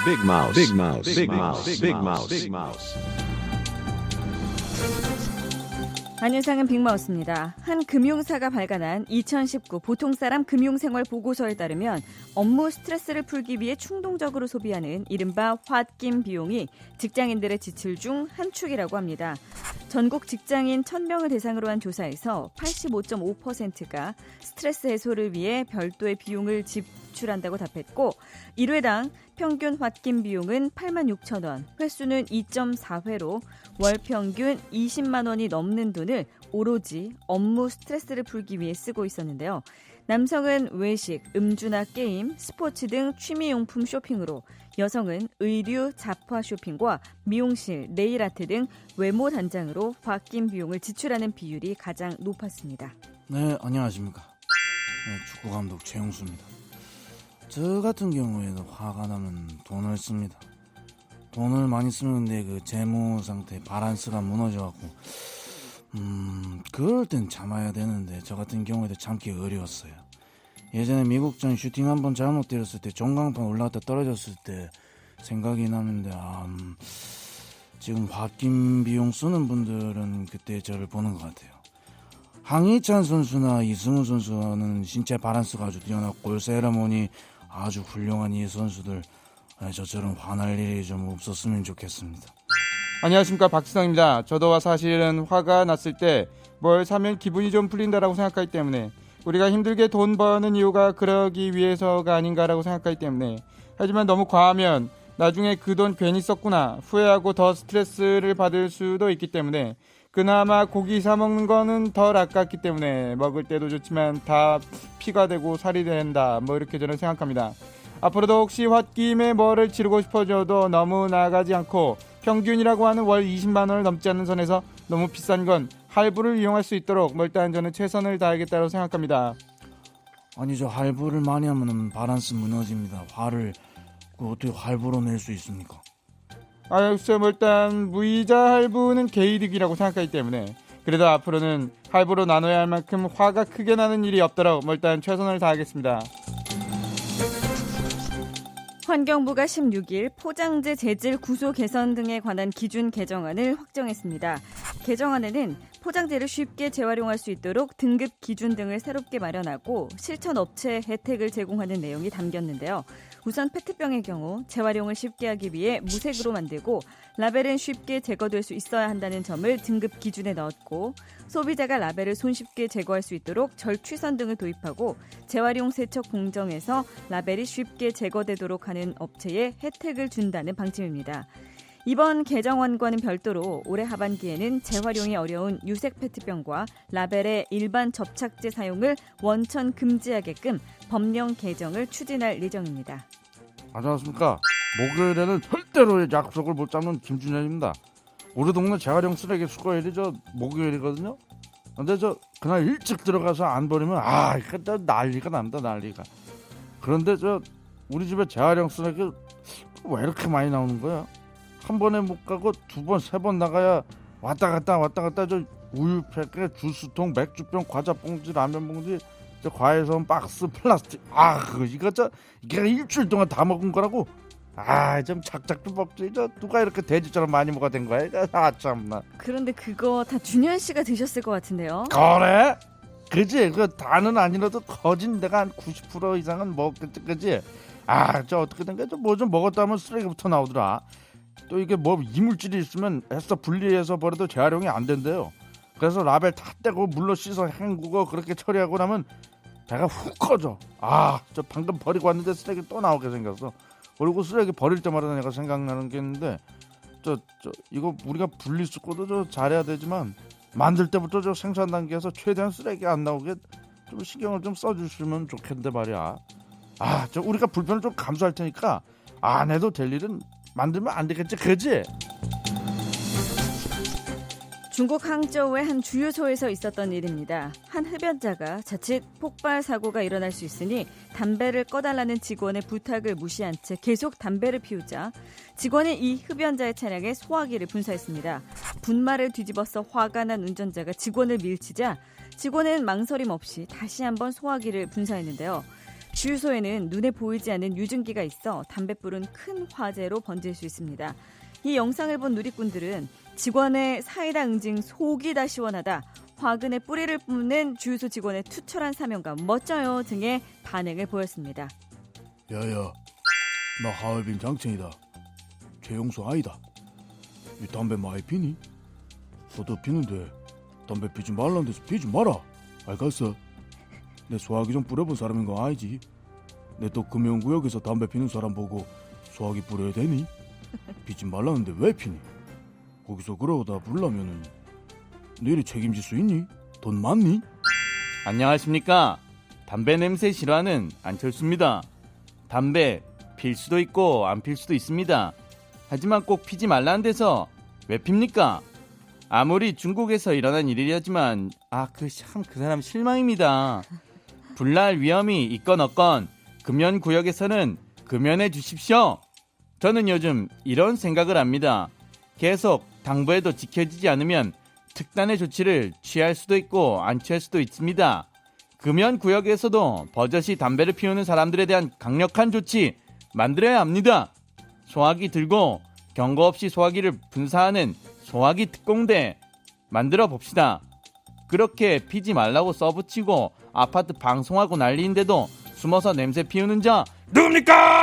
Big Mouse. Big Mouse. Big Mouse. Big Mouse. Big Mouse. 안윤상은 빅마우스입니다. 한 금융사가 발간한 2019 보통사람 금융생활 보고서에 따르면 업무 스트레스를 풀기 위해 충동적으로 소비하는 이른바 홧김 비용이 직장인들의 지출 중 한 축이라고 합니다. 전국 직장인 1000명을 대상으로 한 조사에서 85.5%가 스트레스 해소를 위해 별도의 비용을 지출한다고 답했고 1회당 평균 홧김 비용은 86,000원, 횟수는 2.4회로 월 평균 20만 원이 넘는 돈을 오로지 업무 스트레스를 풀기 위해 쓰고 있었는데요. 남성은 외식, 음주나 게임, 스포츠 등 취미용품 쇼핑으로 여성은 의류, 잡화 쇼핑과 미용실, 네일아트 등 외모 단장으로 홧김 비용을 지출하는 비율이 가장 높았습니다. 네, 안녕하십니까. 축구감독 최용수입니다. 저 같은 경우에도 화가 나면 돈을 씁니다. 돈을 많이 쓰면 내 그 재무 상태 바란스가 무너져갖고 그럴 땐 참아야 되는데 저 같은 경우에도 참기 어려웠어요. 예전에 미국전 슈팅 한번 잘못 때렸을 때 전광판 올라갔다 떨어졌을 때 생각이 나는데 지금 홧김 비용 쓰는 분들은 그때 저를 보는 것 같아요. 황희찬 선수나 이승우 선수는 신체 바란스가 아주 뛰어나고 골 세레모니 아주 훌륭한 이 선수들 저처럼 화날 일이 좀 없었으면 좋겠습니다. 안녕하십니까, 박지성입니다. 저도 사실은 화가 났을 때 뭘 사면 기분이 좀 풀린다라고 생각하기 때문에 우리가 힘들게 돈 버는 이유가 그러기 위해서가 아닌가라고 생각하기 때문에 하지만 너무 과하면 나중에 그 돈 괜히 썼구나 후회하고 더 스트레스를 받을 수도 있기 때문에 그나마 고기 사 먹는 거는 덜 아깝기 때문에 먹을 때도 좋지만 다 피가 되고 살이 된다 이렇게 저는 생각합니다. 앞으로도 혹시 홧김에 뭐를 치르고 싶어져도 너무 나아가지 않고 평균이라고 하는 월 20만 원을 넘지 않는 선에서 너무 비싼 건 할부를 이용할 수 있도록 일단 저는 최선을 다하겠다고 생각합니다. 아니 저 할부를 많이 하면 바란스 무너집니다. 화를 어떻게 할부로 낼 수 있습니까? 글쎄 일단 무이자 할부는 개이득이라고 생각하기 때문에 그래도 앞으로는 할부로 나눠야 할 만큼 화가 크게 나는 일이 없도록 일단 최선을 다하겠습니다. 환경부가 16일 포장재 재질 구조 개선 등에 관한 기준 개정안을 확정했습니다. 개정안에는 포장재를 쉽게 재활용할 수 있도록 등급 기준 등을 새롭게 마련하고 실천 업체에 혜택을 제공하는 내용이 담겼는데요. 우선 페트병의 경우 재활용을 쉽게 하기 위해 무색으로 만들고 라벨은 쉽게 제거될 수 있어야 한다는 점을 등급 기준에 넣었고 소비자가 라벨을 손쉽게 제거할 수 있도록 절취선 등을 도입하고 재활용 세척 공정에서 라벨이 쉽게 제거되도록 하는 업체에 혜택을 준다는 방침입니다. 이번 개정안과는 별도로 올해 하반기에는 재활용이 어려운 유색 페트병과 라벨의 일반 접착제 사용을 원천 금지하게끔 법령 개정을 추진할 예정입니다. 안녕하십니까. 목요일에는 절대로 약속을 못 잡는 김준현입니다. 우리 동네 재활용 쓰레기 수거일이 목요일이거든요. 근데 그날 일찍 들어가서 안 버리면 이거 난리가 납니다. 난리가. 그런데 우리 집에 재활용 쓰레기 왜 이렇게 많이 나오는 거야? 한 번에 못 가고 두 번, 세 번 나가야 왔다 갔다 우유 패켓, 주스통, 맥주병, 과자 봉지, 라면 봉지, 과일선 박스, 플라스틱. 이게 일주일 동안 다 먹은 거라고. 좀 작작 좀 먹지. 누가 이렇게 돼지처럼 많이 먹어야 된 거야? 참나. 그런데 그거 다 준현 씨가 드셨을 것 같은데요. 그래? 그지? 그 다는 아니라도 거진 내가 한 90% 이상은 먹겠지, 그지? 어떻게 된 거야? 뭐 좀 먹었다 하면 쓰레기부터 나오더라. 또 이게 이물질이 있으면 해서 분리해서 버려도 재활용이 안 된대요. 그래서 라벨 다 떼고 물로 씻어 헹구고 그렇게 처리하고 나면 배가 훅 꺼져. 저 방금 버리고 왔는데 쓰레기 또 나오게 생겼어. 그리고 쓰레기 버릴 때마다 내가 생각나는 게 있는데 이거 우리가 분리수거도 잘해야 되지만 만들 때부터 생산 단계에서 최대한 쓰레기 안 나오게 좀 신경을 좀 써주시면 좋겠는데 말이야. 우리가 불편을 좀 감수할 테니까 안 해도 될 일은 만들면 안 되겠지, 그지? 중국 항저우의 한 주유소에서 있었던 일입니다. 한 흡연자가 자칫 폭발 사고가 일어날 수 있으니 담배를 꺼달라는 직원의 부탁을 무시한 채 계속 담배를 피우자 직원이 이 흡연자의 차량에 소화기를 분사했습니다. 분말을 뒤집어서 화가 난 운전자가 직원을 밀치자 직원은 망설임 없이 다시 한번 소화기를 분사했는데요. 주유소에는 눈에 보이지 않는 유증기가 있어 담뱃불은 큰 화재로 번질 수 있습니다. 이 영상을 본 누리꾼들은 직원의 사이다 응징 속이 다 시원하다, 화근에 뿌리를 뿜는 주유소 직원의 투철한 사명감 멋져요 등의 반응을 보였습니다. 야야, 나 하얼빈 장첸이다. 최용수 아이다. 이 담배 많이 피니? 너도 피는데 담배 피지 말란 데서 피지 마라. 알겠어? 내 소화기 좀 뿌려본 사람인 거 알지? 내 또 금연구역에서 담배 피는 사람 보고 소화기 뿌려야 되니? 피지 말라는데 왜 피니? 거기서 그러다 불라면은 너희 책임질 수 있니? 돈 많니? 안녕하십니까? 담배 냄새 싫어하는 안철수입니다. 담배 필 수도 있고 안 필 수도 있습니다. 하지만 꼭 피지 말라는 데서 왜 핍니까? 아무리 중국에서 일어난 일이라지만 그 사람 실망입니다. 불날 위험이 있건 없건 금연구역에서는 금연해 주십시오. 저는 요즘 이런 생각을 합니다. 계속 당부해도 지켜지지 않으면 특단의 조치를 취할 수도 있고 안 취할 수도 있습니다. 금연구역에서도 버젓이 담배를 피우는 사람들에 대한 강력한 조치 만들어야 합니다. 소화기 들고 경고 없이 소화기를 분사하는 소화기 특공대 만들어 봅시다. 그렇게 피지 말라고 써붙이고 아파트 방송하고 난리인데도 숨어서 냄새 피우는 자 누굽니까?